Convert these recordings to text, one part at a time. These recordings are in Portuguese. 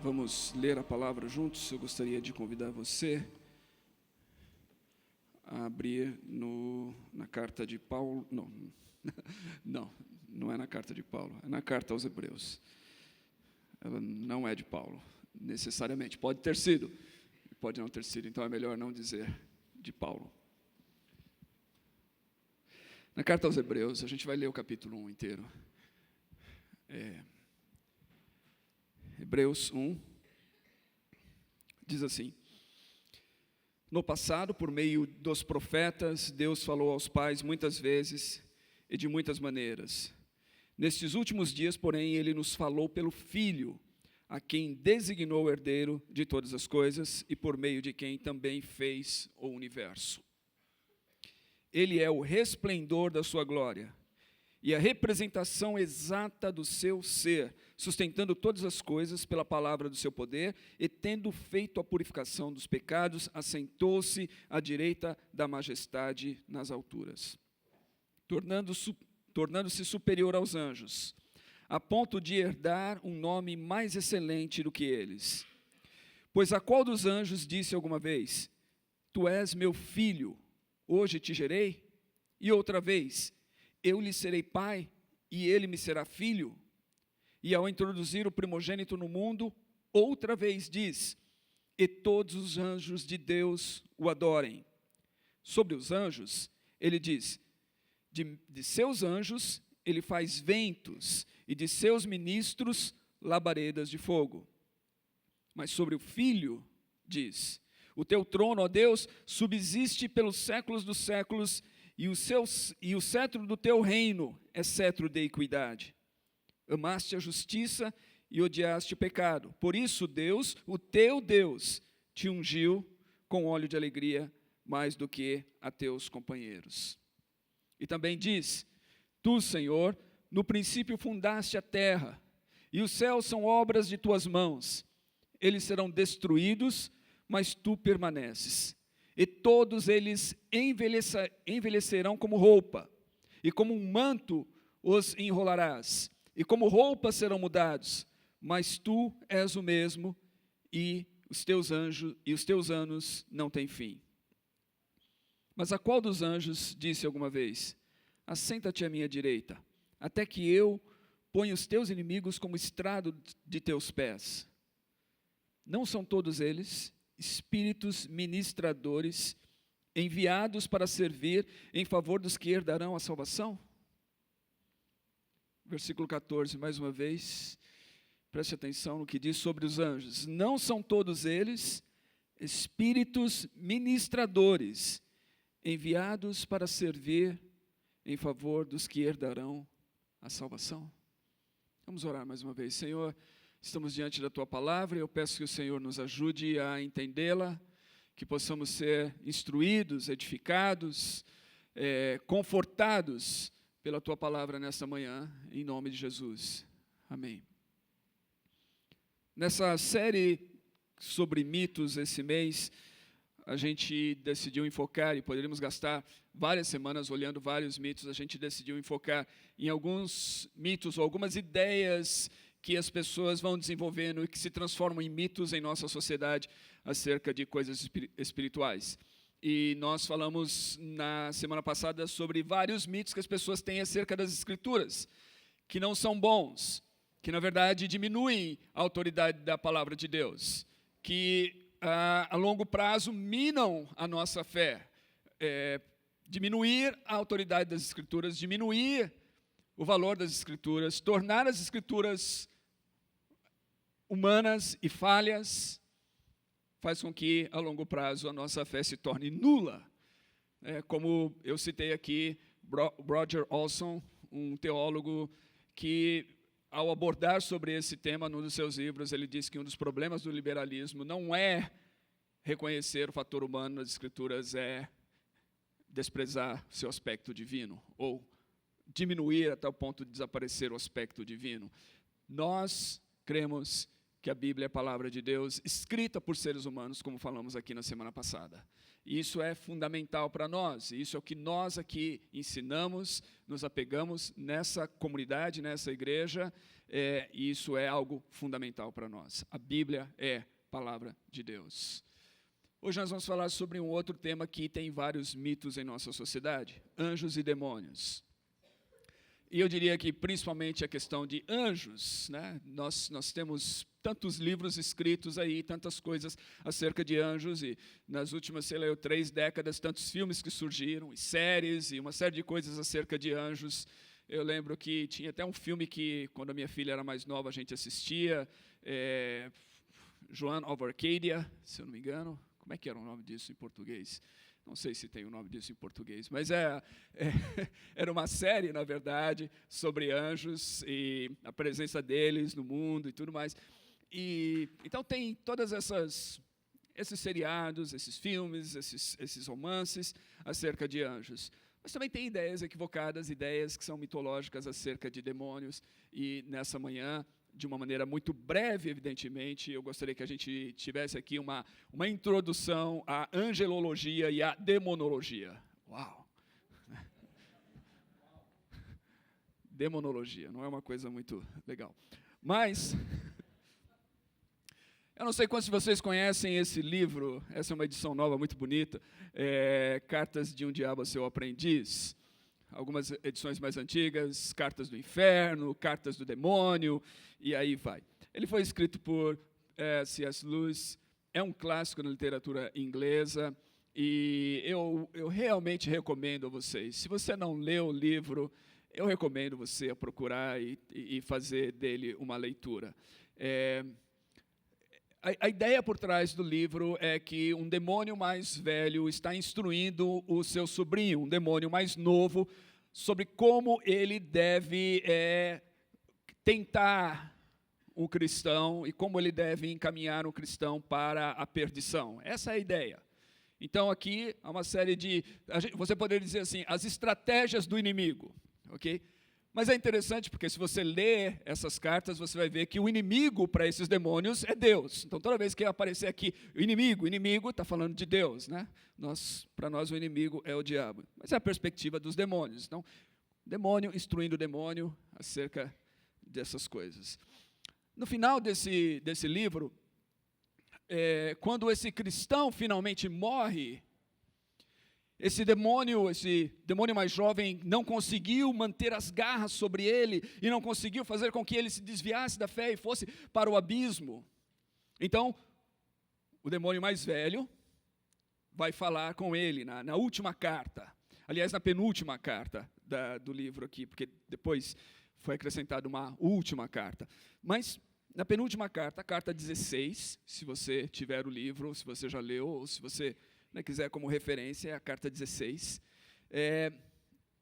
Vamos ler a palavra juntos. Eu gostaria de convidar você a abrir na carta de Paulo. Não é na carta de Paulo, é na carta aos Hebreus. Ela não é de Paulo, necessariamente. Pode ter sido, pode não ter sido, então é melhor não dizer de Paulo. Na carta aos Hebreus, a gente vai ler o capítulo 1 inteiro. Hebreus 1, diz assim: No passado, por meio dos profetas, Deus falou aos pais muitas vezes e de muitas maneiras. Nestes últimos dias, porém, Ele nos falou pelo Filho, a quem designou herdeiro de todas as coisas e por meio de quem também fez o universo. Ele é o resplendor da sua glória e a representação exata do seu ser, sustentando todas as coisas pela palavra do seu poder, e tendo feito a purificação dos pecados, assentou-se à direita da majestade nas alturas, tornando-se superior aos anjos, a ponto de herdar um nome mais excelente do que eles. Pois a qual dos anjos disse alguma vez: Tu és meu filho, hoje te gerei? E outra vez: Eu lhe serei pai, e ele me será filho? E ao introduzir o primogênito no mundo, outra vez diz: E todos os anjos de Deus o adorem. Sobre os anjos, ele diz: De seus anjos ele faz ventos, e de seus ministros labaredas de fogo. Mas sobre o Filho, diz: O teu trono, ó Deus, subsiste pelos séculos dos séculos, e o cetro do teu reino é cetro de equidade. Amaste a justiça e odiaste o pecado. Por isso Deus, o teu Deus, te ungiu com óleo de alegria mais do que a teus companheiros. E também diz: Tu, Senhor, no princípio fundaste a terra, e os céus são obras de tuas mãos. Eles serão destruídos, mas tu permaneces. E todos eles envelhecerão como roupa, e como um manto os enrolarás, e como roupas serão mudados, mas tu és o mesmo, e os teus anos não têm fim. Mas a qual dos anjos disse alguma vez: Assenta-te à minha direita, até que eu ponha os teus inimigos como estrado de teus pés? Não são todos eles espíritos ministradores, enviados para servir em favor dos que herdarão a salvação? Versículo 14, mais uma vez, preste atenção no que diz sobre os anjos. Não são todos eles espíritos ministradores, enviados para servir em favor dos que herdarão a salvação? Vamos orar mais uma vez. Senhor, estamos diante da Tua palavra, e eu peço que o Senhor nos ajude a entendê-la, que possamos ser instruídos, edificados, confortados pela Tua palavra nesta manhã, em nome de Jesus. Amém. Nessa série sobre mitos esse mês, a gente decidiu enfocar, e poderíamos gastar várias semanas olhando vários mitos, a gente decidiu enfocar em alguns mitos ou algumas ideias que as pessoas vão desenvolvendo e que se transformam em mitos em nossa sociedade acerca de coisas espirituais. E nós falamos na semana passada sobre vários mitos que as pessoas têm acerca das Escrituras, que não são bons, que na verdade diminuem a autoridade da palavra de Deus, que a longo prazo minam a nossa fé. Diminuir a autoridade das Escrituras, diminuir o valor das Escrituras, tornar as Escrituras humanas e falhas, faz com que, a longo prazo, a nossa fé se torne nula. Como eu citei aqui, Roger Olson, um teólogo que, ao abordar sobre esse tema num dos seus livros, ele diz que um dos problemas do liberalismo não é reconhecer o fator humano nas Escrituras, é desprezar seu aspecto divino, ou diminuir até o ponto de desaparecer o aspecto divino. Nós cremos que a Bíblia é a palavra de Deus, escrita por seres humanos, como falamos aqui na semana passada. E isso é fundamental para nós. Isso é o que nós aqui ensinamos, nos apegamos nessa comunidade, nessa igreja, e isso é algo fundamental para nós. A Bíblia é palavra de Deus. Hoje nós vamos falar sobre um outro tema que tem vários mitos em nossa sociedade: anjos e demônios. E eu diria que principalmente a questão de anjos, né? Nós temos tantos livros escritos aí, tantas coisas acerca de anjos, e nas últimas, 3 décadas, tantos filmes que surgiram, e séries, e uma série de coisas acerca de anjos. Eu lembro que tinha até um filme que, quando a minha filha era mais nova, a gente assistia, Joan of Arcadia, se eu não me engano. Como é que era o nome disso em português? Não sei se tem o nome disso em português, mas era uma série, na verdade, sobre anjos e a presença deles no mundo e tudo mais. Então tem todas esses seriados, esses filmes, esses romances acerca de anjos. Mas também tem ideias equivocadas, ideias que são mitológicas acerca de demônios. E nessa manhã, de uma maneira muito breve, evidentemente, eu gostaria que a gente tivesse aqui uma introdução à angelologia e à demonologia. Uau! Demonologia, não é uma coisa muito legal. Mas, eu não sei quantos de vocês conhecem esse livro, essa é uma edição nova, muito bonita, Cartas de um Diabo a Seu Aprendiz. Algumas edições mais antigas, Cartas do Inferno, Cartas do Demônio, e aí vai. Ele foi escrito por C.S. Lewis, é um clássico na literatura inglesa, e eu realmente recomendo a vocês. Se você não leu o livro, eu recomendo você a procurar e fazer dele uma leitura. A ideia por trás do livro é que um demônio mais velho está instruindo o seu sobrinho, um demônio mais novo, sobre como ele deve tentar o cristão e como ele deve encaminhar o cristão para a perdição. Essa é a ideia. Então, aqui há uma série de, você poderia dizer assim, as estratégias do inimigo, ok? Mas é interessante porque se você ler essas cartas, você vai ver que o inimigo para esses demônios é Deus. Então, toda vez que aparecer aqui o inimigo está falando de Deus, né? Para nós o inimigo é o diabo. Mas é a perspectiva dos demônios. Então, demônio instruindo o demônio acerca dessas coisas. No final desse livro, quando esse cristão finalmente morre, esse demônio mais jovem não conseguiu manter as garras sobre ele e não conseguiu fazer com que ele se desviasse da fé e fosse para o abismo. Então, o demônio mais velho vai falar com ele na última carta. Aliás, na penúltima carta do livro aqui, porque depois foi acrescentada uma última carta. Mas, na penúltima carta, a carta 16, se você tiver o livro, se você já leu, ou se você quiser como referência, é a carta 16.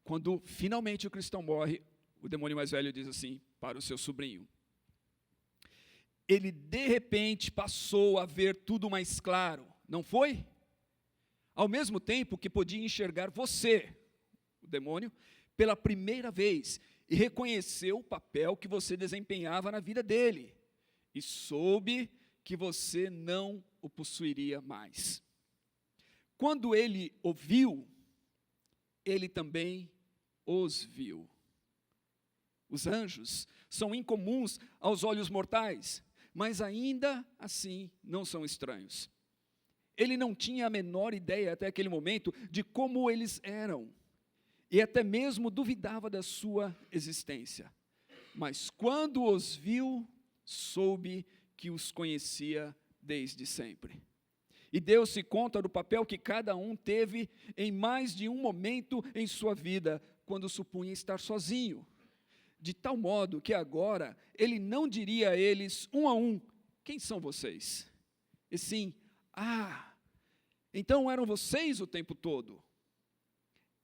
Quando finalmente o cristão morre, o demônio mais velho diz assim para o seu sobrinho: ele de repente passou a ver tudo mais claro, não foi? Ao mesmo tempo que podia enxergar você, o demônio, pela primeira vez, e reconheceu o papel que você desempenhava na vida dele, e soube que você não o possuiria mais. Quando ele ouviu, ele também os viu. Os anjos são incomuns aos olhos mortais, mas ainda assim não são estranhos. Ele não tinha a menor ideia até aquele momento de como eles eram, e até mesmo duvidava da sua existência. Mas quando os viu, soube que os conhecia desde sempre. E deu-se conta do papel que cada um teve em mais de um momento em sua vida, quando supunha estar sozinho. De tal modo que agora ele não diria a eles, um a um, quem são vocês? E sim, então eram vocês o tempo todo.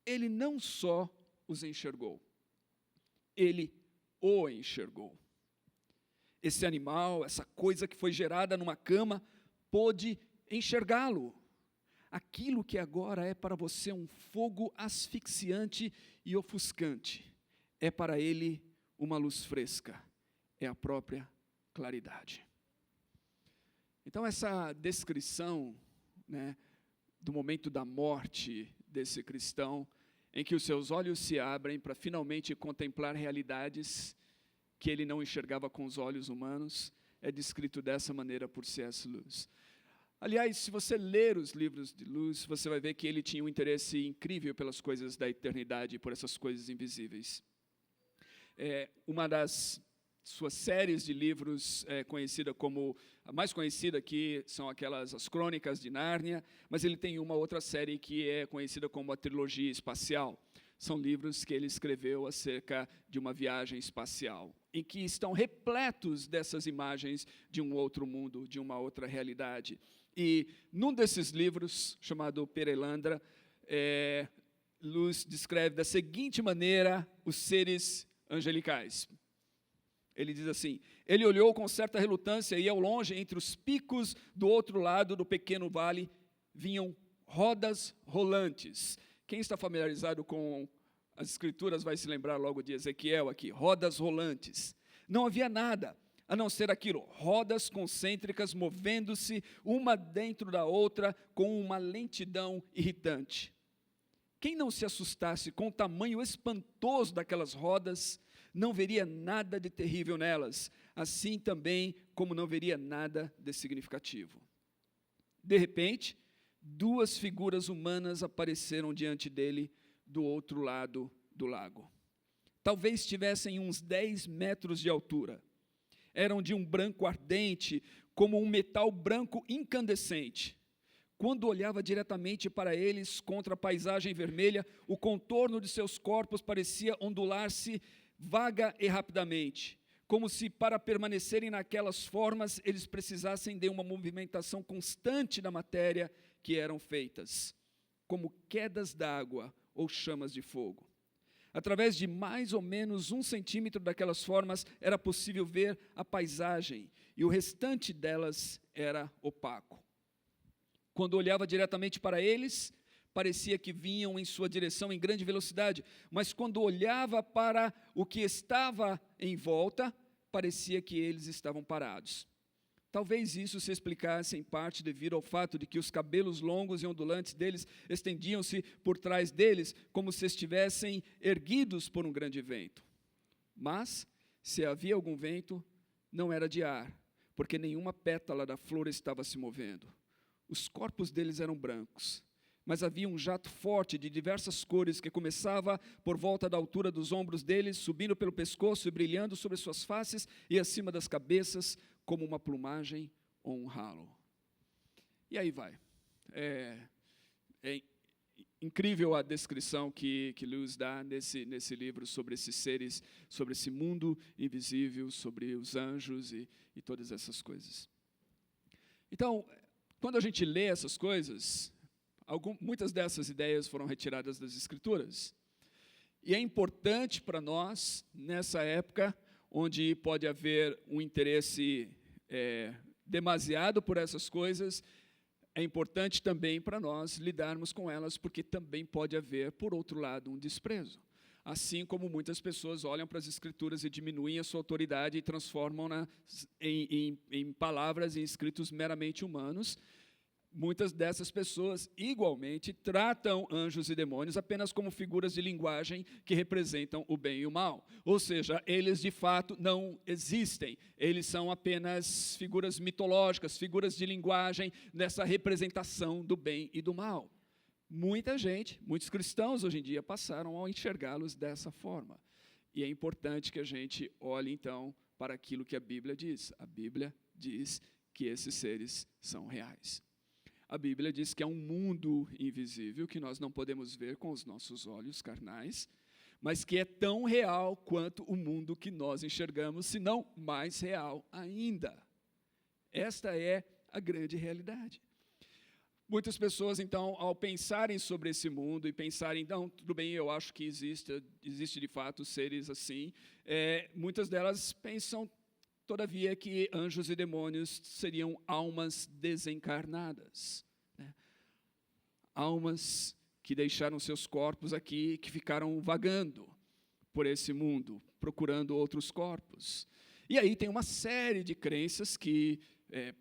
Ele não só os enxergou, ele o enxergou. Esse animal, essa coisa que foi gerada numa cama, pôde enxergá-lo. Aquilo que agora é para você um fogo asfixiante e ofuscante, é para ele uma luz fresca, é a própria claridade. Então essa descrição, do momento da morte desse cristão, em que os seus olhos se abrem para finalmente contemplar realidades que ele não enxergava com os olhos humanos, é descrito dessa maneira por C.S. Lewis. Aliás, se você ler os livros de Lewis, você vai ver que ele tinha um interesse incrível pelas coisas da eternidade e por essas coisas invisíveis. Uma das suas séries de livros conhecida como, a mais conhecida aqui são as Crônicas de Nárnia, mas ele tem uma outra série que é conhecida como a Trilogia Espacial. São livros que ele escreveu acerca de uma viagem espacial, em que estão repletos dessas imagens de um outro mundo, de uma outra realidade. E num desses livros, chamado Perelandra, Lewis descreve da seguinte maneira os seres angelicais. Ele diz assim: ele olhou com certa relutância e ao longe, entre os picos do outro lado do pequeno vale, vinham rodas rolantes. Quem está familiarizado com as escrituras vai se lembrar logo de Ezequiel aqui, rodas rolantes. Não havia nada a não ser aquilo, rodas concêntricas movendo-se uma dentro da outra com uma lentidão irritante. Quem não se assustasse com o tamanho espantoso daquelas rodas, não veria nada de terrível nelas, assim também como não veria nada de significativo. De repente, duas figuras humanas apareceram diante dele do outro lado do lago. Talvez tivessem uns 10 metros de altura. Eram de um branco ardente, como um metal branco incandescente. Quando olhava diretamente para eles, contra a paisagem vermelha, o contorno de seus corpos parecia ondular-se vaga e rapidamente, como se para permanecerem naquelas formas eles precisassem de uma movimentação constante da matéria que eram feitas, como quedas d'água ou chamas de fogo. Através de mais ou menos 1 centímetro daquelas formas era possível ver a paisagem e o restante delas era opaco. Quando olhava diretamente para eles, parecia que vinham em sua direção em grande velocidade, mas quando olhava para o que estava em volta, parecia que eles estavam parados. Talvez isso se explicasse em parte devido ao fato de que os cabelos longos e ondulantes deles estendiam-se por trás deles, como se estivessem erguidos por um grande vento. Mas, se havia algum vento, não era de ar, porque nenhuma pétala da flor estava se movendo. Os corpos deles eram brancos, mas havia um jato forte de diversas cores que começava por volta da altura dos ombros deles, subindo pelo pescoço e brilhando sobre suas faces e acima das cabeças, como uma plumagem ou um halo. E aí vai. É incrível a descrição que Lewis dá nesse livro sobre esses seres, sobre esse mundo invisível, sobre os anjos e todas essas coisas. Então, quando a gente lê essas coisas, muitas dessas ideias foram retiradas das Escrituras. E é importante para nós, nessa época, onde pode haver um interesse demasiado por essas coisas, é importante também para nós lidarmos com elas, porque também pode haver, por outro lado, um desprezo. Assim como muitas pessoas olham para as Escrituras e diminuem a sua autoridade e transformam-na em palavras e escritos meramente humanos, muitas dessas pessoas, igualmente, tratam anjos e demônios apenas como figuras de linguagem que representam o bem e o mal. Ou seja, eles de fato não existem. Eles são apenas figuras mitológicas, figuras de linguagem nessa representação do bem e do mal. Muita gente, muitos cristãos hoje em dia passaram a enxergá-los dessa forma. E é importante que a gente olhe, então, para aquilo que a Bíblia diz. A Bíblia diz que esses seres são reais. A Bíblia diz que é um mundo invisível que nós não podemos ver com os nossos olhos carnais, mas que é tão real quanto o mundo que nós enxergamos, se não mais real ainda. Esta é a grande realidade. Muitas pessoas, então, ao pensarem sobre esse mundo e pensarem, não, tudo bem, eu acho que existe de fato seres assim, muitas delas pensam, todavia, que anjos e demônios seriam almas desencarnadas, né? Almas que deixaram seus corpos aqui, que ficaram vagando por esse mundo, procurando outros corpos. E aí tem uma série de crenças que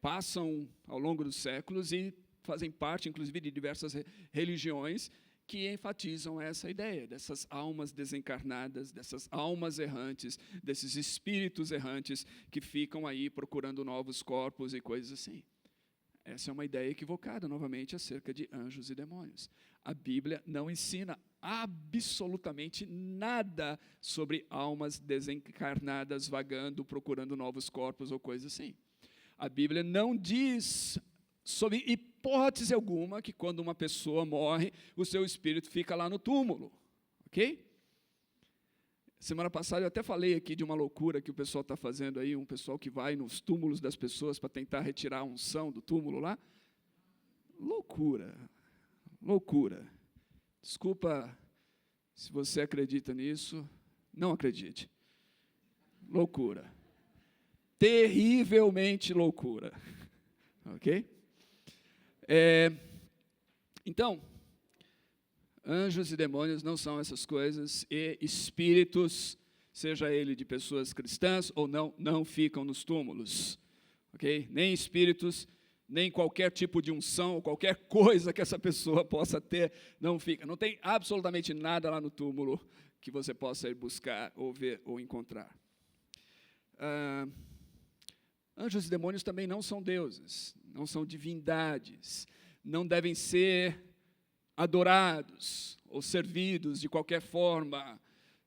passam ao longo dos séculos e fazem parte, inclusive, de diversas religiões que enfatizam essa ideia dessas almas desencarnadas, dessas almas errantes, desses espíritos errantes que ficam aí procurando novos corpos e coisas assim. Essa é uma ideia equivocada, novamente, acerca de anjos e demônios. A Bíblia não ensina absolutamente nada sobre almas desencarnadas vagando, procurando novos corpos ou coisas assim. A Bíblia não diz, sob hipótese alguma, que quando uma pessoa morre, o seu espírito fica lá no túmulo, ok? Semana passada eu até falei aqui de uma loucura que o pessoal está fazendo aí, um pessoal que vai nos túmulos das pessoas para tentar retirar a unção do túmulo lá. Loucura, loucura. Desculpa se você acredita nisso, não acredite. Loucura. Terrivelmente loucura. Ok? Então, anjos e demônios não são essas coisas, e espíritos, seja ele de pessoas cristãs ou não, não ficam nos túmulos. Ok? Nem espíritos, nem qualquer tipo de unção, qualquer coisa que essa pessoa possa ter, não fica. Não tem absolutamente nada lá no túmulo que você possa ir buscar, ou ver, ou encontrar. Anjos e demônios também não são deuses, não são divindades, não devem ser adorados ou servidos de qualquer forma,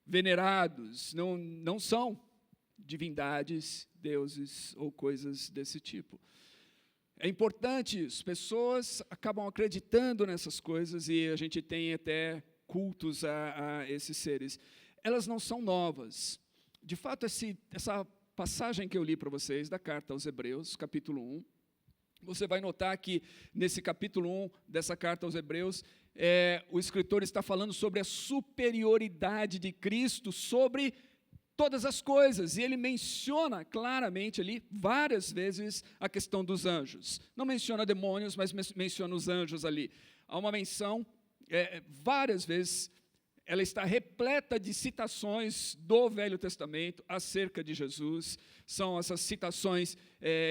venerados, não são divindades, deuses ou coisas desse tipo. É importante isso, pessoas acabam acreditando nessas coisas e a gente tem até cultos a esses seres. Elas não são novas. De fato, essa passagem que eu li para vocês, da carta aos Hebreus, capítulo 1, você vai notar que nesse capítulo 1 dessa carta aos Hebreus, o escritor está falando sobre a superioridade de Cristo sobre todas as coisas, e ele menciona claramente ali, várias vezes, a questão dos anjos. Não menciona demônios, mas menciona os anjos ali. Há uma menção, várias vezes, ela está repleta de citações do Velho Testamento acerca de Jesus. São essas citações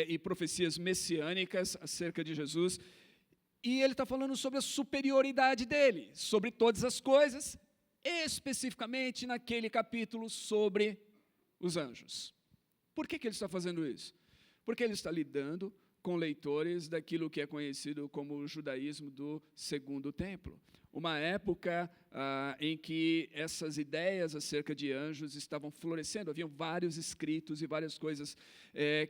e profecias messiânicas acerca de Jesus. E ele está falando sobre a superioridade dele, sobre todas as coisas, especificamente naquele capítulo sobre os anjos. Por que ele está fazendo isso? Porque ele está lidando com leitores daquilo que é conhecido como o judaísmo do Segundo Templo. Uma época em que essas ideias acerca de anjos estavam florescendo, haviam vários escritos e várias coisas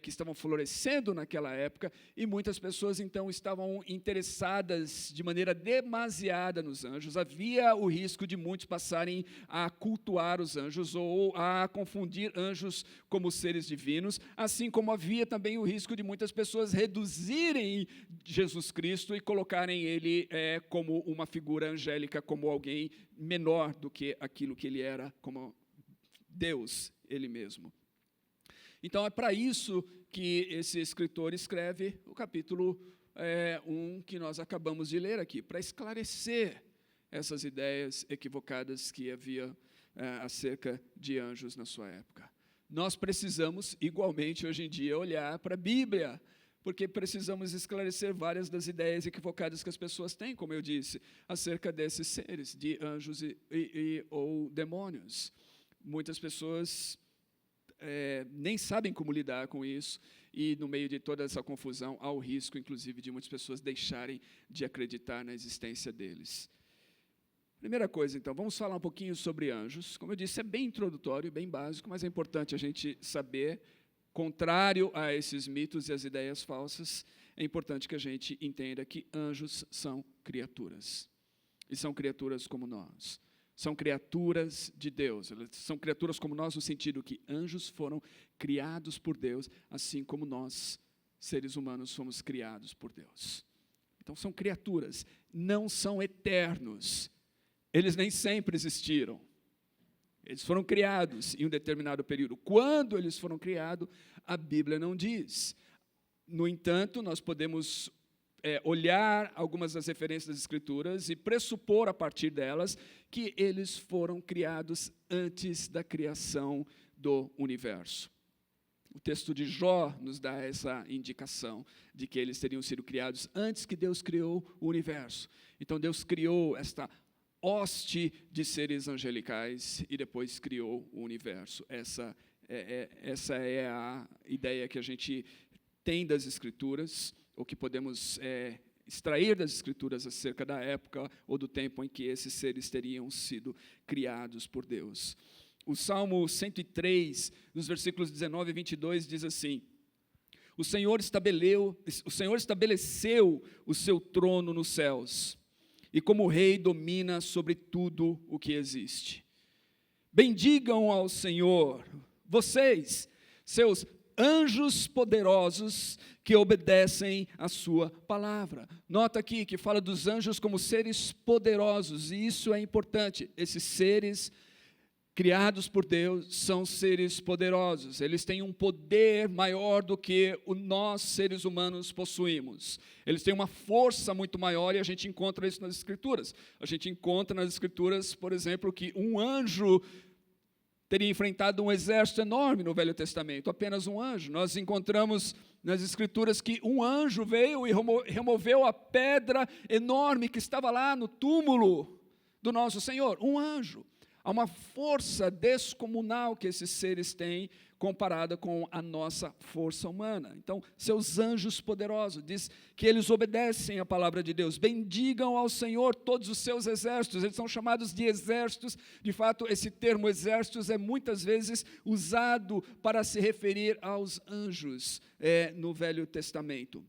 que estavam florescendo naquela época, e muitas pessoas então estavam interessadas de maneira demasiada nos anjos. Havia o risco de muitos passarem a cultuar os anjos ou a confundir anjos como seres divinos, assim como havia também o risco de muitas pessoas reduzirem Jesus Cristo e colocarem ele como uma figura angélica, como alguém menor do que aquilo que ele era, como Deus, ele mesmo. Então, é para isso que esse escritor escreve o capítulo 1 que nós acabamos de ler aqui, para esclarecer essas ideias equivocadas que havia acerca de anjos na sua época. Nós precisamos, igualmente, hoje em dia, olhar para a Bíblia, porque precisamos esclarecer várias das ideias equivocadas que as pessoas têm, como eu disse, acerca desses seres, de anjos ou demônios. Muitas pessoas nem sabem como lidar com isso, e no meio de toda essa confusão, há o risco, inclusive, de muitas pessoas deixarem de acreditar na existência deles. Primeira coisa, então, vamos falar um pouquinho sobre anjos. Como eu disse, é bem introdutório, bem básico, mas é importante a gente saber. Contrário a esses mitos e as ideias falsas, é importante que a gente entenda que anjos são criaturas. E são criaturas como nós. São criaturas de Deus. Elas são criaturas como nós no sentido que anjos foram criados por Deus, assim como nós, seres humanos, fomos criados por Deus. Então, são criaturas, não são eternos. Eles nem sempre existiram. Eles foram criados em um determinado período. Quando eles foram criados, a Bíblia não diz. No entanto, nós podemos olhar algumas das referências das Escrituras e pressupor a partir delas que eles foram criados antes da criação do universo. O texto de Jó nos dá essa indicação de que eles teriam sido criados antes que Deus criou o universo. Então Deus criou esta hoste de seres angelicais e depois criou o universo. Essa é a ideia que a gente tem das Escrituras, ou que podemos extrair das Escrituras acerca da época ou do tempo em que esses seres teriam sido criados por Deus. O Salmo 103, nos versículos 19 e 22, diz assim: O Senhor estabeleceu o seu trono nos céus, e como rei domina sobre tudo o que existe. Bendigam ao Senhor, vocês, seus anjos poderosos que obedecem a sua palavra. Nota aqui que fala dos anjos como seres poderosos, e isso é importante. Esses seres criados por Deus são seres poderosos. Eles têm um poder maior do que nós, seres humanos, possuímos. Eles têm uma força muito maior e a gente encontra isso nas Escrituras. A gente encontra nas Escrituras, por exemplo, que um anjo teria enfrentado um exército enorme no Velho Testamento, apenas um anjo. Nós encontramos nas Escrituras que um anjo veio e removeu a pedra enorme que estava lá no túmulo do nosso Senhor. Um anjo. Há uma força descomunal que esses seres têm comparada com a nossa força humana. Então, seus anjos poderosos, diz que eles obedecem a palavra de Deus. Bendigam ao Senhor todos os seus exércitos. Eles são chamados de exércitos. De fato, esse termo exércitos é muitas vezes usado para se referir aos anjos no Velho Testamento.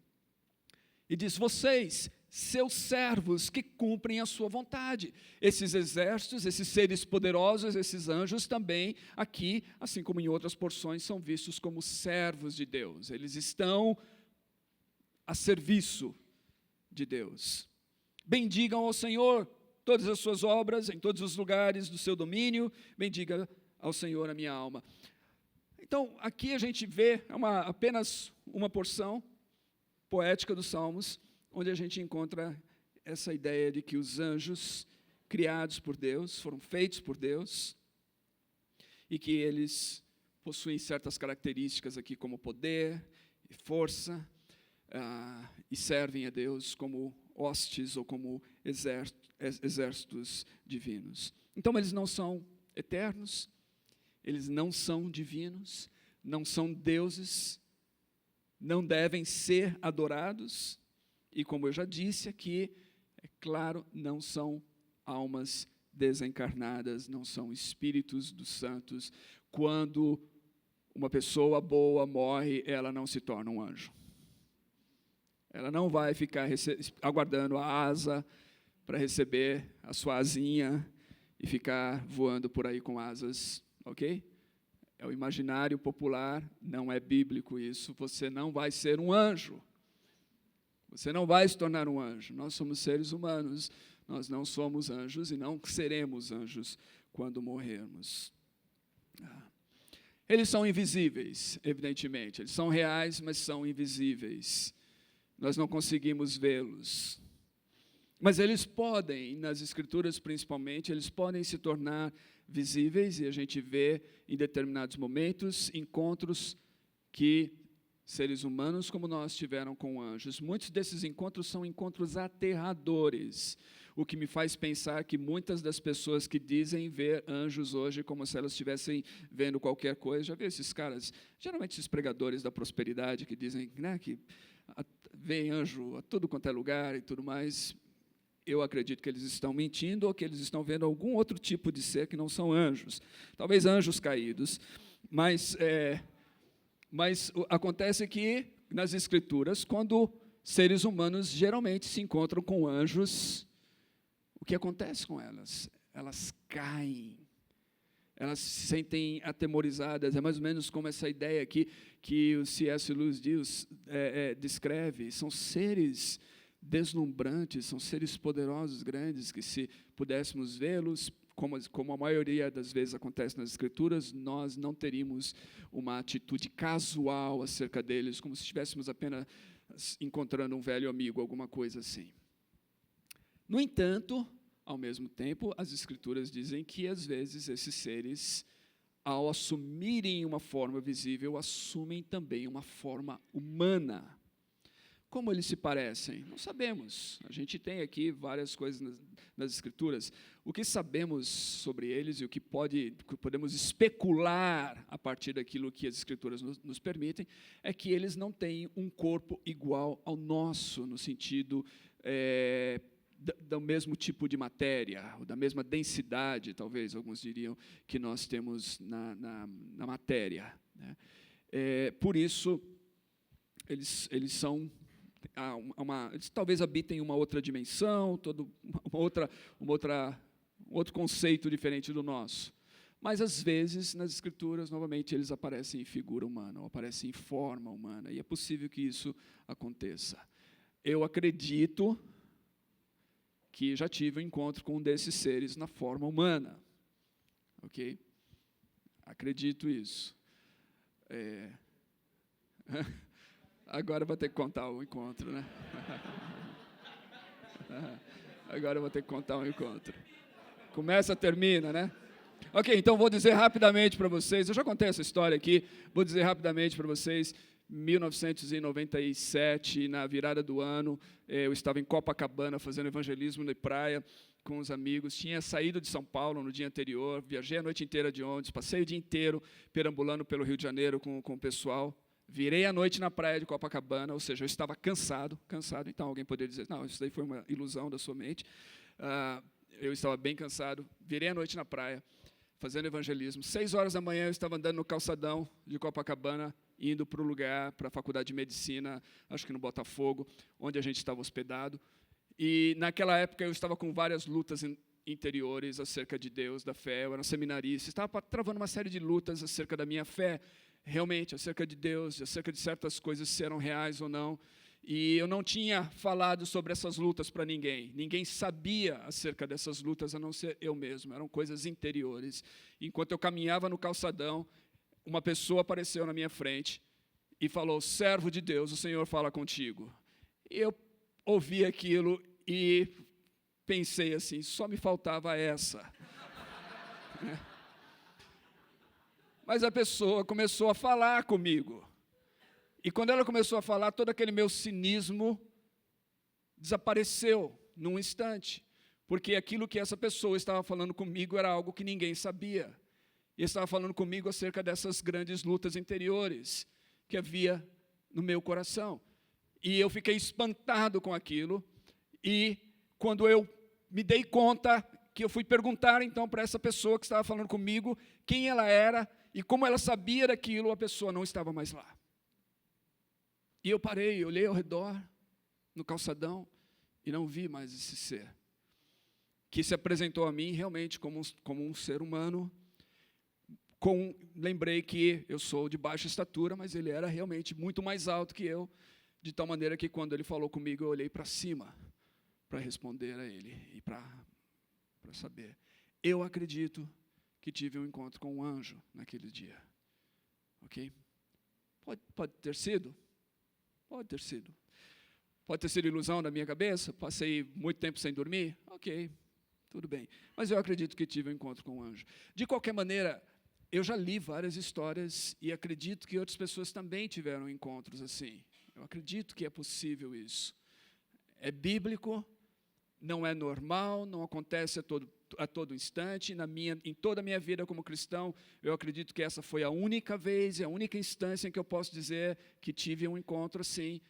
E diz, vocês, seus servos que cumprem a sua vontade. Esses exércitos, esses seres poderosos, esses anjos também aqui, assim como em outras porções, são vistos como servos de Deus. Eles estão a serviço de Deus. Bendigam ao Senhor todas as suas obras, em todos os lugares do seu domínio, bendiga ao Senhor a minha alma. Então, aqui a gente vê apenas uma porção poética dos Salmos, onde a gente encontra essa ideia de que os anjos criados por Deus, foram feitos por Deus, e que eles possuem certas características aqui como poder e força, e servem a Deus como hostes ou como exércitos divinos. Então eles não são eternos, eles não são divinos, não são deuses, não devem ser adorados, e como eu já disse aqui, é claro, não são almas desencarnadas, não são espíritos dos santos. Quando uma pessoa boa morre, ela não se torna um anjo. Ela não vai ficar aguardando a asa para receber a sua asinha e ficar voando por aí com asas, ok? É o imaginário popular, não é bíblico isso. Você não vai ser um anjo. Você não vai se tornar um anjo. Nós somos seres humanos, nós não somos anjos e não seremos anjos quando morrermos. Eles são invisíveis, evidentemente. Eles são reais, mas são invisíveis. Nós não conseguimos vê-los. Mas eles podem, nas Escrituras principalmente, eles podem se tornar visíveis, e a gente vê em determinados momentos encontros que seres humanos como nós tiveram com anjos. Muitos desses encontros são encontros aterradores, o que me faz pensar que muitas das pessoas que dizem ver anjos hoje como se elas estivessem vendo qualquer coisa, já vi esses caras, geralmente esses pregadores da prosperidade que dizem, né, que vê anjo a tudo quanto é lugar e tudo mais. Eu acredito que eles estão mentindo ou que eles estão vendo algum outro tipo de ser que não são anjos, talvez anjos caídos, mas acontece que, nas Escrituras, quando seres humanos geralmente se encontram com anjos, o que acontece com elas? Elas caem, elas se sentem atemorizadas. É mais ou menos como essa ideia aqui que o C.S. Lewis descreve. São seres deslumbrantes, são seres poderosos, grandes, que se pudéssemos vê-los, como a maioria das vezes acontece nas Escrituras, nós não teríamos uma atitude casual acerca deles, como se estivéssemos apenas encontrando um velho amigo, alguma coisa assim. No entanto, ao mesmo tempo, as Escrituras dizem que, às vezes, esses seres ao assumirem uma forma visível, assumem também uma forma humana. Como eles se parecem? Não sabemos. A gente tem aqui várias coisas nas Escrituras. O que sabemos sobre eles e o que podemos especular a partir daquilo que as Escrituras nos permitem é que eles não têm um corpo igual ao nosso, no sentido do mesmo tipo de matéria, ou da mesma densidade, talvez alguns diriam, que nós temos na matéria, né? Por isso, eles são... eles talvez habitem uma outra dimensão, um outro conceito diferente do nosso. Mas, às vezes, nas Escrituras, novamente, eles aparecem em figura humana, ou aparecem em forma humana, e é possível que isso aconteça. Eu acredito que já tive um encontro com um desses seres na forma humana. Ok? Acredito isso. Agora eu vou ter que contar o encontro, né? Agora eu vou ter que contar o encontro. Começa, termina, né? Ok, então vou dizer rapidamente para vocês, eu já contei essa história aqui, vou dizer rapidamente para vocês, 1997, na virada do ano, eu estava em Copacabana fazendo evangelismo na praia com os amigos, tinha saído de São Paulo no dia anterior, viajei a noite inteira de ônibus, passei o dia inteiro perambulando pelo Rio de Janeiro com o pessoal, virei a noite na praia de Copacabana, ou seja, eu estava cansado, então alguém poderia dizer, não, isso daí foi uma ilusão da sua mente, eu estava bem cansado, virei a noite na praia, fazendo evangelismo, 6 horas da manhã eu estava andando no calçadão de Copacabana, indo para o lugar, para a faculdade de medicina, acho que no Botafogo, onde a gente estava hospedado, e naquela época eu estava com várias lutas interiores acerca de Deus, da fé, eu era um seminarista, estava travando uma série de lutas acerca da minha fé, realmente, acerca de Deus, acerca de certas coisas se eram reais ou não, e eu não tinha falado sobre essas lutas para ninguém. Ninguém sabia acerca dessas lutas, a não ser eu mesmo. Eram coisas interiores. Enquanto eu caminhava no calçadão, uma pessoa apareceu na minha frente e falou, servo de Deus, o Senhor fala contigo. E eu ouvi aquilo e pensei assim, só me faltava essa. Mas a pessoa começou a falar comigo. E quando ela começou a falar, todo aquele meu cinismo desapareceu num instante, porque aquilo que essa pessoa estava falando comigo era algo que ninguém sabia. E estava falando comigo acerca dessas grandes lutas interiores que havia no meu coração. E eu fiquei espantado com aquilo, e quando eu me dei conta que eu fui perguntar então para essa pessoa que estava falando comigo quem ela era e como ela sabia daquilo, a pessoa não estava mais lá. E eu parei, olhei ao redor, no calçadão, e não vi mais esse ser, que se apresentou a mim realmente como um ser humano. Lembrei que eu sou de baixa estatura, mas ele era realmente muito mais alto que eu, de tal maneira que quando ele falou comigo, eu olhei para cima, para responder a ele, e para saber. Eu acredito que tive um encontro com um anjo naquele dia. Ok? Pode ter sido? Pode ter sido. Pode ter sido ilusão da minha cabeça? Passei muito tempo sem dormir? Ok, tudo bem. Mas eu acredito que tive um encontro com um anjo. De qualquer maneira, eu já li várias histórias e acredito que outras pessoas também tiveram encontros assim. Eu acredito que é possível isso. É bíblico, não é normal, não acontece a todo instante. Em toda a minha vida como cristão, eu acredito que essa foi a única vez, a única instância em que eu posso dizer que tive um encontro assim,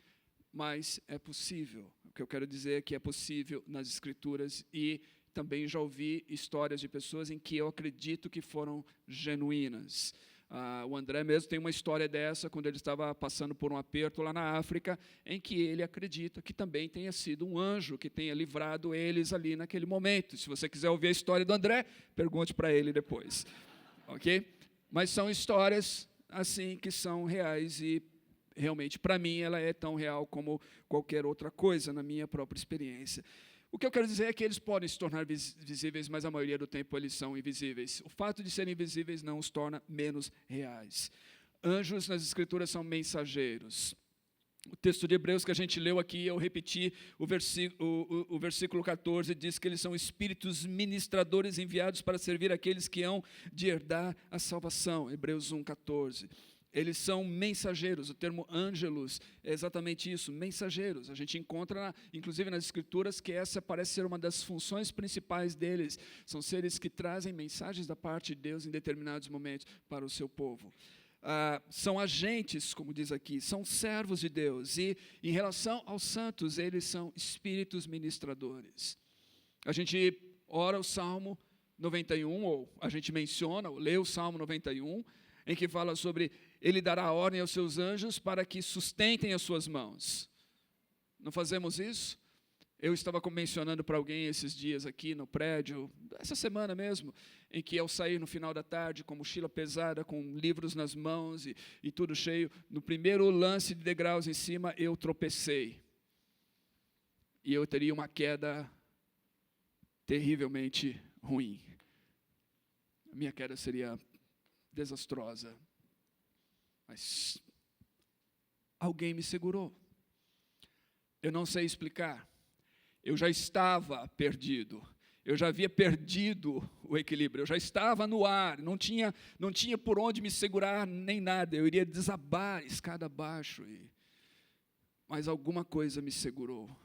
mas é possível. O que eu quero dizer é que é possível nas Escrituras, e também já ouvi histórias de pessoas em que eu acredito que foram genuínas. O André mesmo tem uma história dessa, quando ele estava passando por um aperto lá na África, em que ele acredita que também tenha sido um anjo, que tenha livrado eles ali naquele momento. Se você quiser ouvir a história do André, pergunte para ele depois. Ok? Mas são histórias assim que são reais e realmente, para mim, ela é tão real como qualquer outra coisa na minha própria experiência. O que eu quero dizer é que eles podem se tornar visíveis, mas a maioria do tempo eles são invisíveis. O fato de serem invisíveis não os torna menos reais. Anjos nas Escrituras são mensageiros. O texto de Hebreus que a gente leu aqui, eu repeti, o versículo 14 diz que eles são espíritos ministradores enviados para servir aqueles que hão de herdar a salvação. Hebreus 1:14. Eles são mensageiros, o termo ângelos é exatamente isso, mensageiros. A gente encontra, inclusive nas Escrituras, que essa parece ser uma das funções principais deles. São seres que trazem mensagens da parte de Deus em determinados momentos para o seu povo. São agentes, como diz aqui, são servos de Deus. E em relação aos santos, eles são espíritos ministradores. A gente ora o Salmo 91, ou a gente menciona, ou lê o Salmo 91, em que fala sobre ele dará ordem aos seus anjos para que sustentem as suas mãos. Não fazemos isso? Eu estava mencionando para alguém esses dias aqui no prédio, essa semana mesmo, em que ao sair no final da tarde, com mochila pesada, com livros nas mãos e tudo cheio, no primeiro lance de degraus em cima, eu tropecei. E eu teria uma queda terrivelmente ruim. A minha queda seria desastrosa. Mas alguém me segurou. Eu não sei explicar. Eu já estava perdido. Eu já havia perdido o equilíbrio. Eu já estava no ar. Não tinha por onde me segurar nem nada. Eu iria desabar escada abaixo. Mas alguma coisa me segurou.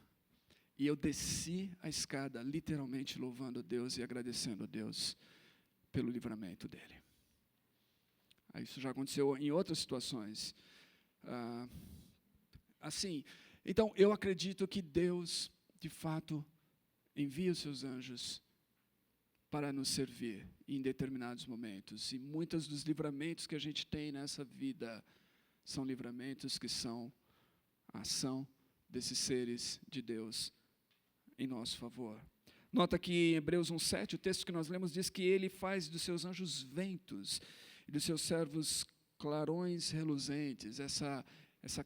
E eu desci a escada, literalmente louvando a Deus e agradecendo a Deus pelo livramento dele. Isso já aconteceu em outras situações. Assim, então eu acredito que Deus, de fato, envia os seus anjos para nos servir em determinados momentos. E muitos dos livramentos que a gente tem nessa vida são livramentos que são a ação desses seres de Deus em nosso favor. Nota que em Hebreus 1:7, o texto que nós lemos diz que ele faz dos seus anjos ventos e dos seus servos clarões reluzentes, essa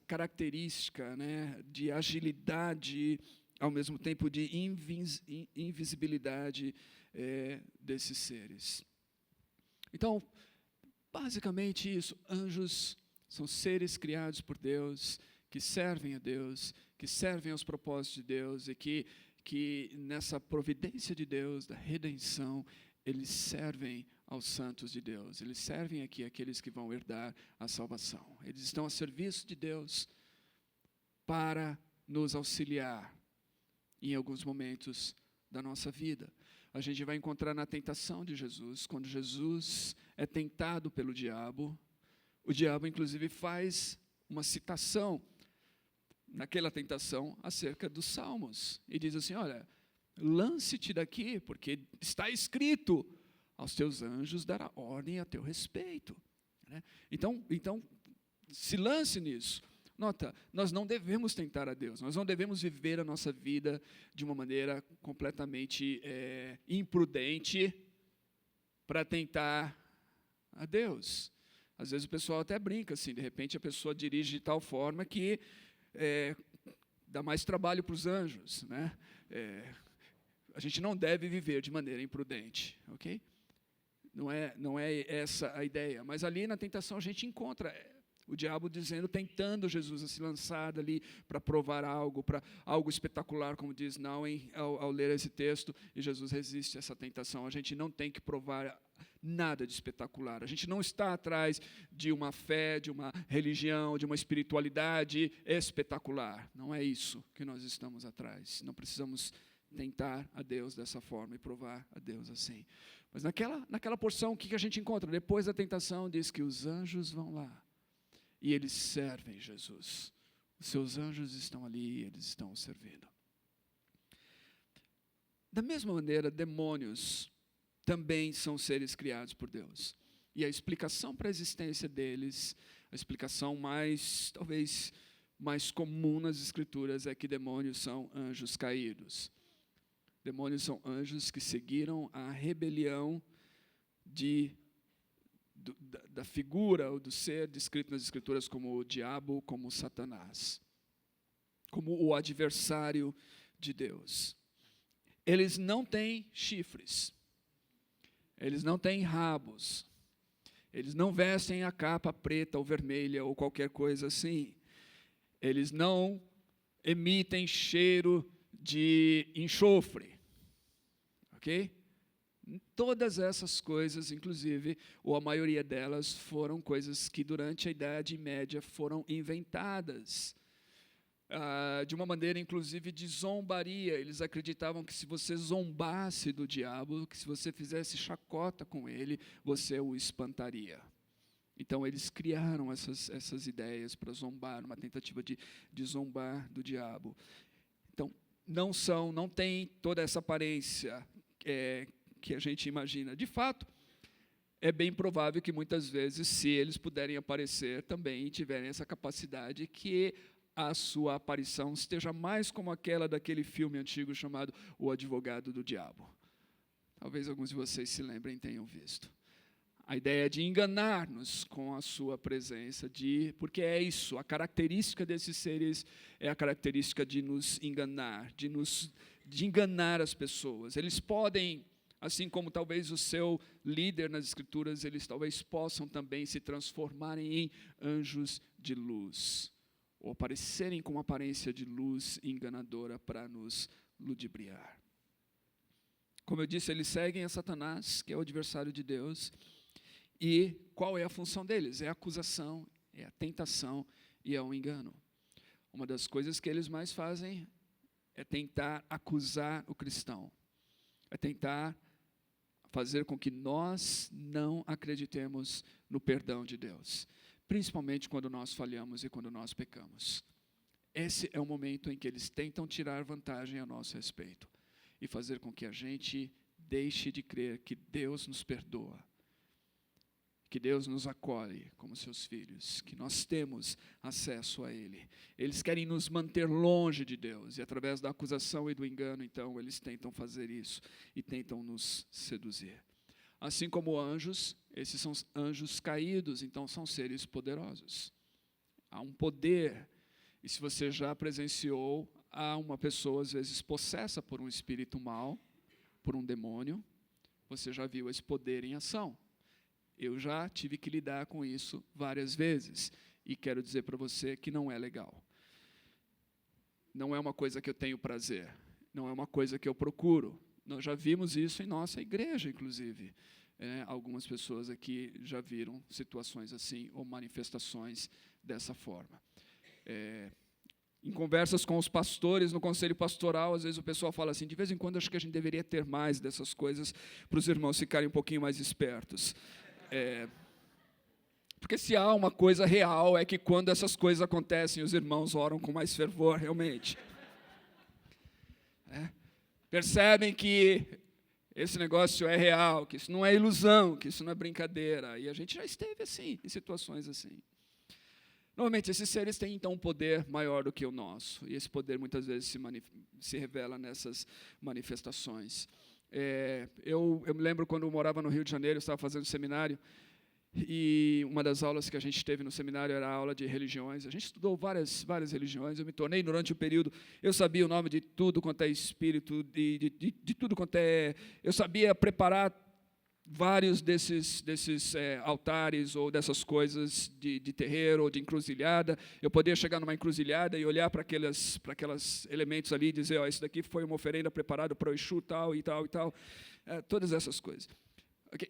característica, né, de agilidade, ao mesmo tempo de invisibilidade desses seres. Então, basicamente isso, anjos são seres criados por Deus, que servem a Deus, que servem aos propósitos de Deus e que nessa providência de Deus, da redenção, eles servem aos santos de Deus. Eles servem aqui aqueles que vão herdar a salvação. Eles estão a serviço de Deus para nos auxiliar em alguns momentos da nossa vida. A gente vai encontrar na tentação de Jesus, quando Jesus é tentado pelo diabo, o diabo inclusive faz uma citação naquela tentação acerca dos Salmos. E diz assim, olha, lance-te daqui, porque está escrito, aos teus anjos dará ordem a teu respeito. Né? Então, se lance nisso. Nota, nós não devemos tentar a Deus, nós não devemos viver a nossa vida de uma maneira completamente imprudente para tentar a Deus. Às vezes o pessoal até brinca assim, de repente a pessoa dirige de tal forma que dá mais trabalho para os anjos. Né? A gente não deve viver de maneira imprudente, ok? Não é essa a ideia, mas ali na tentação a gente encontra o diabo tentando Jesus a se lançar ali para provar algo, para algo espetacular, como diz Nouwen ao ler esse texto, e Jesus resiste a essa tentação. A gente não tem que provar nada de espetacular. A gente não está atrás de uma fé, de uma religião, de uma espiritualidade espetacular. Não é isso que nós estamos atrás. Não precisamos tentar a Deus dessa forma e provar a Deus assim. Mas naquela porção, o que a gente encontra? Depois da tentação, diz que os anjos vão lá e eles servem Jesus. Os seus anjos estão ali e eles estão servindo. Da mesma maneira, demônios também são seres criados por Deus. E a explicação para a existência deles, a explicação talvez mais comum nas Escrituras é que demônios são anjos caídos. Demônios são anjos que seguiram a rebelião da figura ou do ser descrito nas Escrituras como o diabo, como Satanás, como o adversário de Deus. Eles não têm chifres, eles não têm rabos, eles não vestem a capa preta ou vermelha ou qualquer coisa assim. Eles não emitem cheiro de enxofre, ok? Todas essas coisas, inclusive, ou a maioria delas, foram coisas que durante a Idade Média foram inventadas. De uma maneira, inclusive, de zombaria. Eles acreditavam que se você zombasse do diabo, que se você fizesse chacota com ele, você o espantaria. Então, eles criaram essas ideias para zombar, uma tentativa de zombar do diabo. Então, não tem toda essa aparência que a gente imagina. De fato, é bem provável que muitas vezes, se eles puderem aparecer também, tiverem essa capacidade, que a sua aparição esteja mais como aquela daquele filme antigo chamado O Advogado do Diabo. Talvez alguns de vocês se lembrem e tenham visto. A ideia de enganar-nos com a sua presença, porque é isso, a característica desses seres é a característica de nos enganar, de enganar as pessoas. Eles podem, assim como talvez o seu líder nas Escrituras, eles talvez possam também se transformarem em anjos de luz, ou aparecerem com uma aparência de luz enganadora para nos ludibriar. Como eu disse, eles seguem a Satanás, que é o adversário de Deus. E qual é a função deles? É a acusação, é a tentação e é o engano. Uma das coisas que eles mais fazem é tentar acusar o cristão. É tentar fazer com que nós não acreditemos no perdão de Deus. Principalmente quando nós falhamos e quando nós pecamos. Esse é o momento em que eles tentam tirar vantagem a nosso respeito. E fazer com que a gente deixe de crer que Deus nos perdoa. Que Deus nos acolhe como seus filhos, que nós temos acesso a Ele. Eles querem nos manter longe de Deus, e através da acusação e do engano, então, eles tentam fazer isso e tentam nos seduzir. Assim como anjos, esses são anjos caídos, então são seres poderosos. Há um poder, e se você já presenciou, há uma pessoa, às vezes, possessa por um espírito mau, por um demônio, você já viu esse poder em ação. Eu já tive que lidar com isso várias vezes. E quero dizer para você que não é legal. Não é uma coisa que eu tenho prazer. Não é uma coisa que eu procuro. Nós já vimos isso em nossa igreja, inclusive. Algumas pessoas aqui já viram situações assim, ou manifestações dessa forma. Em conversas com os pastores, no conselho pastoral, às vezes o pessoal fala assim, de vez em quando acho que a gente deveria ter mais dessas coisas para os irmãos ficarem um pouquinho mais espertos. Porque se há uma coisa real, é que quando essas coisas acontecem, os irmãos oram com mais fervor, realmente. Percebem que esse negócio é real, que isso não é ilusão, que isso não é brincadeira. E a gente já esteve assim, em situações assim. Normalmente, esses seres têm, então, um poder maior do que o nosso. E esse poder, muitas vezes, se revela nessas manifestações. Eu me lembro quando eu morava no Rio de Janeiro, eu estava fazendo seminário, e uma das aulas que a gente teve no seminário era a aula de religiões. A gente estudou várias religiões. Eu me tornei, durante o período, eu sabia o nome de tudo quanto é espírito, de tudo quanto é... Eu sabia preparar vários desses altares ou dessas coisas de terreiro ou de encruzilhada. Eu podia chegar numa encruzilhada e olhar para aqueles elementos ali e dizer, isso daqui foi uma oferenda preparada para o Exu, tal e tal e tal. Todas essas coisas. Okay.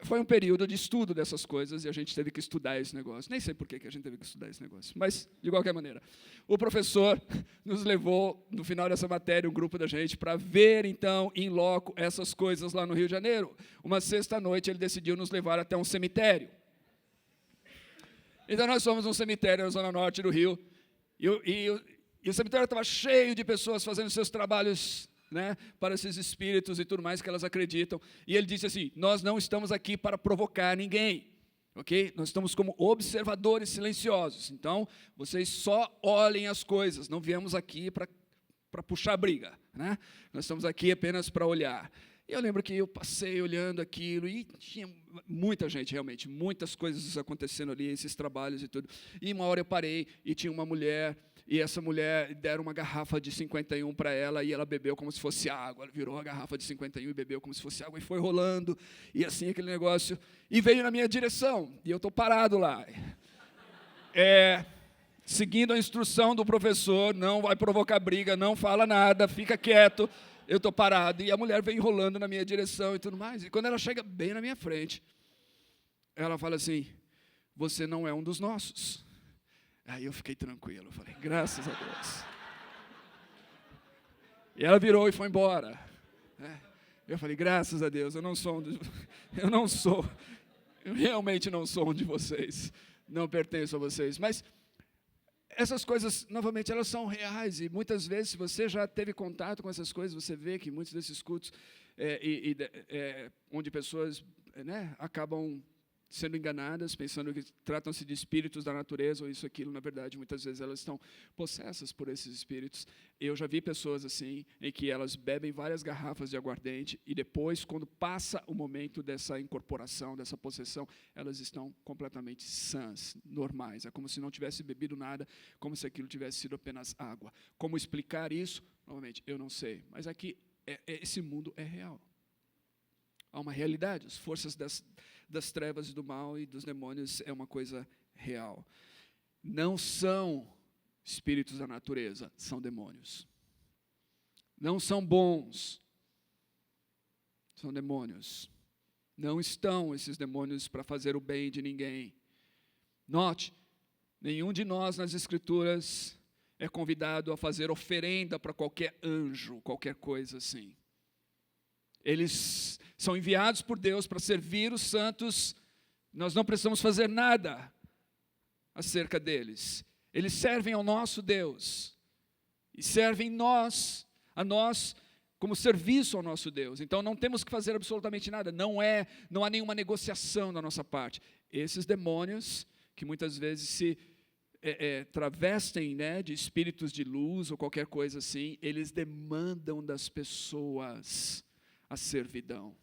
Foi um período de estudo dessas coisas e a gente teve que estudar esse negócio. Nem sei por que a gente teve que estudar esse negócio, mas, de qualquer maneira, o professor nos levou, no final dessa matéria, um grupo da gente, para ver, então, em loco, essas coisas lá no Rio de Janeiro. Uma sexta-noite, ele decidiu nos levar até um cemitério. Então, nós fomos num cemitério na zona norte do Rio, e o cemitério estava cheio de pessoas fazendo seus trabalhos, para esses espíritos e tudo mais que elas acreditam. E ele disse assim, nós não estamos aqui para provocar ninguém, ok? Nós estamos como observadores silenciosos. Então, vocês só olhem as coisas, não viemos aqui para puxar briga, Nós estamos aqui apenas para olhar. E eu lembro que eu passei olhando aquilo e tinha muita gente, realmente, muitas coisas acontecendo ali, esses trabalhos e tudo. E uma hora eu parei e tinha uma mulher, e essa mulher deram uma garrafa de 51 para ela, e ela bebeu como se fosse água. Ela virou a garrafa de 51 e bebeu como se fosse água, e foi rolando, e assim aquele negócio, e veio na minha direção, e eu estou parado lá. seguindo a instrução do professor, não vai provocar briga, não fala nada, fica quieto, eu estou parado. E a mulher vem enrolando na minha direção e tudo mais. E quando ela chega bem na minha frente, ela fala assim, você não é um dos nossos. Aí eu fiquei tranquilo, eu falei, graças a Deus. E ela virou e foi embora. Eu falei, graças a Deus, eu realmente não sou um de vocês, não pertenço a vocês. Mas essas coisas, novamente, elas são reais, e muitas vezes, se você já teve contato com essas coisas, você vê que muitos desses cultos, onde pessoas acabam sendo enganadas, pensando que tratam-se de espíritos da natureza, ou isso, aquilo, na verdade, muitas vezes elas estão possessas por esses espíritos. Eu já vi pessoas assim, em que elas bebem várias garrafas de aguardente, e depois, quando passa o momento dessa incorporação, dessa possessão, elas estão completamente sãs, normais. É como se não tivesse bebido nada, como se aquilo tivesse sido apenas água. Como explicar isso? Novamente, eu não sei. Mas aqui, esse mundo é real. Há uma realidade, as forças das trevas e do mal e dos demônios é uma coisa real. Não são espíritos da natureza, são demônios. Não são bons, são demônios. Não estão esses demônios para fazer o bem de ninguém. Note, nenhum de nós nas Escrituras é convidado a fazer oferenda para qualquer anjo, qualquer coisa assim. Eles são enviados por Deus para servir os santos, nós não precisamos fazer nada acerca deles. Eles servem ao nosso Deus, e servem a nós como serviço ao nosso Deus. Então não temos que fazer absolutamente nada, não há nenhuma negociação da nossa parte. Esses demônios, que muitas vezes se travestem de espíritos de luz ou qualquer coisa assim, eles demandam das pessoas a servidão.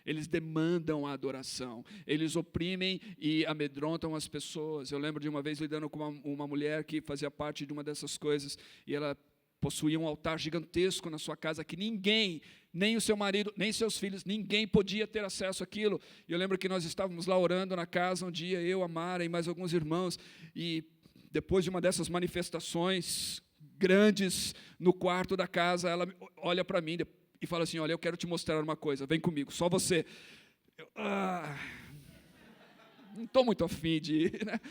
Eles demandam a adoração. Eles oprimem e amedrontam as pessoas. Eu lembro de uma vez lidando com uma mulher que fazia parte de uma dessas coisas, e ela possuía um altar gigantesco na sua casa que ninguém, nem o seu marido, nem seus filhos, ninguém podia ter acesso àquilo. E eu lembro que nós estávamos lá orando na casa um dia, eu, a Mara e mais alguns irmãos, e depois de uma dessas manifestações grandes no quarto da casa, ela olha para mim e fala assim, olha, eu quero te mostrar uma coisa, vem comigo, só você. Não estou muito afim de ir, né?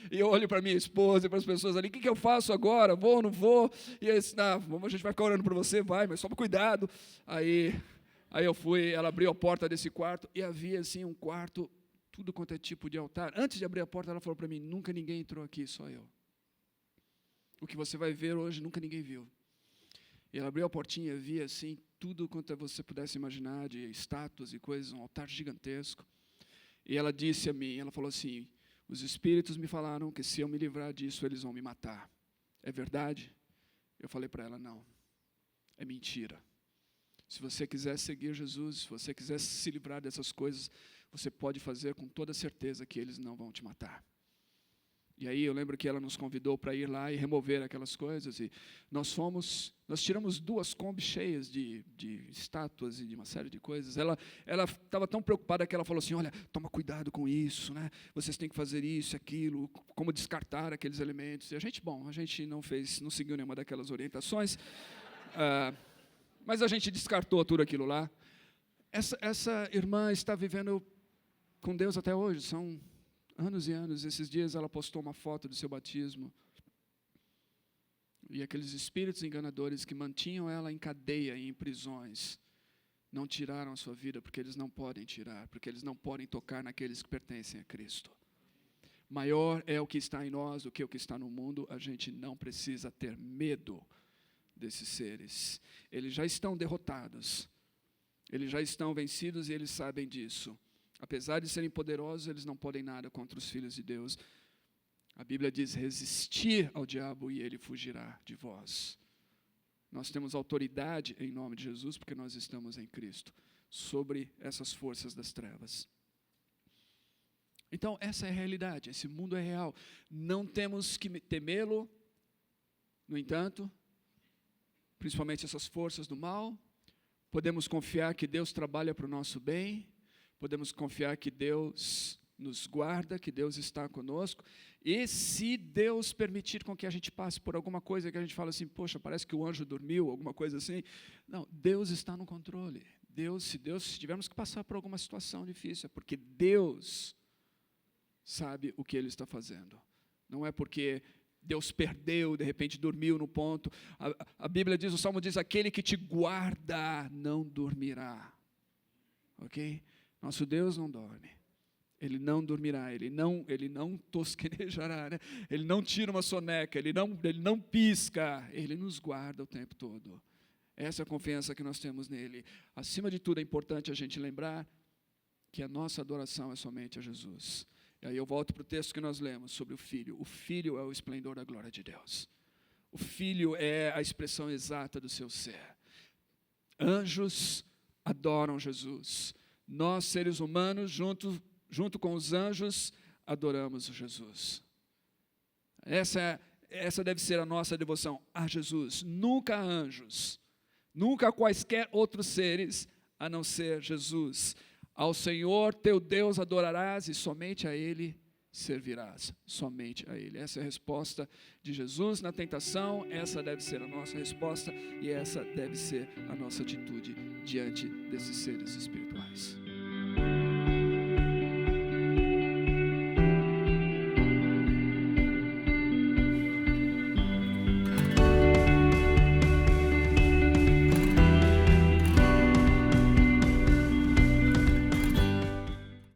E eu olho para minha esposa e para as pessoas ali, o que eu faço agora? Vou ou não vou? E eu disse, a gente vai ficar orando por você, vai, mas toma cuidado. Aí eu fui, ela abriu a porta desse quarto, e havia assim um quarto, tudo quanto é tipo de altar. Antes de abrir a porta, ela falou para mim, nunca ninguém entrou aqui, só eu. O que você vai ver hoje, nunca ninguém viu. E ela abriu a portinha e via assim, tudo quanto você pudesse imaginar, de estátuas e coisas, um altar gigantesco. E ela disse a mim, ela falou assim, os espíritos me falaram que se eu me livrar disso, eles vão me matar. É verdade? Eu falei para ela, não, é mentira. Se você quiser seguir Jesus, se você quiser se livrar dessas coisas, você pode fazer com toda certeza que eles não vão te matar. E aí eu lembro que ela nos convidou para ir lá e remover aquelas coisas, e nós tiramos 2 Kombi cheias de estátuas e de uma série de coisas. Ela estava tão preocupada que ela falou assim, olha, toma cuidado com isso, né? Vocês têm que fazer isso, aquilo, como descartar aqueles elementos. E a gente não seguiu nenhuma daquelas orientações, mas a gente descartou tudo aquilo lá. Essa irmã está vivendo com Deus até hoje, são anos e anos. Esses dias ela postou uma foto do seu batismo. E aqueles espíritos enganadores que mantinham ela em cadeia e em prisões, não tiraram a sua vida, porque eles não podem tirar, porque eles não podem tocar naqueles que pertencem a Cristo. Maior é o que está em nós do que o que está no mundo. A gente não precisa ter medo desses seres. Eles já estão derrotados. Eles já estão vencidos e eles sabem disso. Apesar de serem poderosos, eles não podem nada contra os filhos de Deus. A Bíblia diz, resistir ao diabo e ele fugirá de vós. Nós temos autoridade em nome de Jesus, porque nós estamos em Cristo, sobre essas forças das trevas. Então, essa é a realidade, esse mundo é real. Não temos que temê-lo, no entanto, principalmente essas forças do mal. Podemos confiar que Deus trabalha para o nosso bem. Podemos confiar que Deus nos guarda, que Deus está conosco, e se Deus permitir com que a gente passe por alguma coisa que a gente fala assim, poxa, parece que o anjo dormiu, alguma coisa assim, não, Deus está no controle. Se tivermos que passar por alguma situação difícil, é porque Deus sabe o que Ele está fazendo. Não é porque Deus perdeu, de repente dormiu no ponto. A Bíblia diz, o Salmo diz, aquele que te guarda não dormirá. Ok? Nosso Deus não dorme. Ele não dormirá, ele não tosquenejará, né? Ele não tira uma soneca, ele não pisca, ele nos guarda o tempo todo. Essa é a confiança que nós temos nele. Acima de tudo, é importante a gente lembrar que a nossa adoração é somente a Jesus. E aí eu volto para o texto que nós lemos sobre o Filho. O Filho é o esplendor da glória de Deus. O Filho é a expressão exata do seu ser. Anjos adoram Jesus. Nós, seres humanos, junto com os anjos, adoramos Jesus. Essa deve ser a nossa devoção a Jesus. Nunca a anjos, nunca a quaisquer outros seres, a não ser Jesus. Ao Senhor teu Deus adorarás e somente a Ele servirás. Somente a Ele. Essa é a resposta de Jesus na tentação, essa deve ser a nossa resposta e essa deve ser a nossa atitude diante desses seres espirituais.